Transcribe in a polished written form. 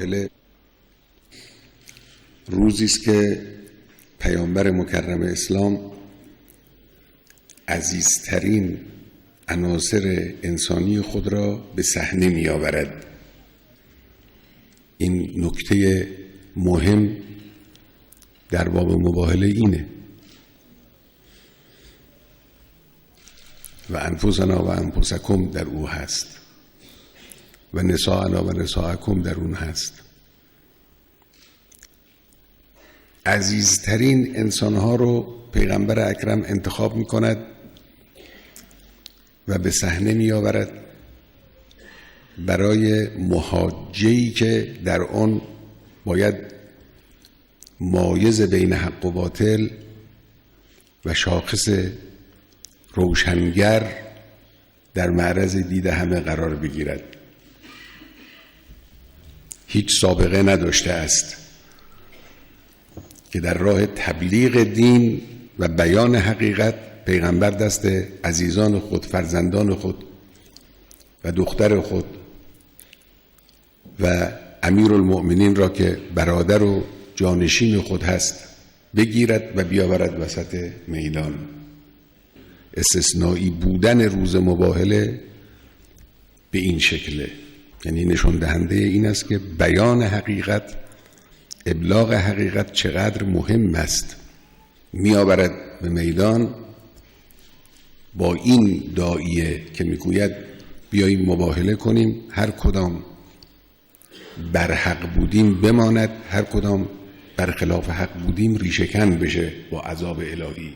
مباهله روزی است که پیامبر مکرم اسلام عزیزترین عناصر انسانی خود را به صحنه می آورد. این نکته مهم در باب مباهله اینه و انفسنا و انفسکم در او هست و نساءنا و نساءکم در اون هست. عزیزترین انسانها رو پیغمبر اکرم انتخاب می کند و به صحنه می آورد برای محاجه‌ای که در آن باید مایز بین حق و باطل و شاخص روشنگر در معرض دید همه قرار بگیرد. هیچ سابقه نداشته است که در راه تبلیغ دین و بیان حقیقت پیغمبر دست عزیزان خود، فرزندان خود و دختر خود و امیرالمؤمنین را که برادر و جانشین خود هست بگیرد و بیاورد وسط میدان. استثنایی بودن روز مباهله به این شکله، یعنی نشان دهنده این است که بیان حقیقت، ابلاغ حقیقت چقدر مهم است. میآورد به میدان با این داعیه که میگوید بیاییم مباهله کنیم، هر کدام بر حق بودیم بماند، هر کدام بر خلاف حق بودیم ریشه‌کن بشه با عذاب الهی.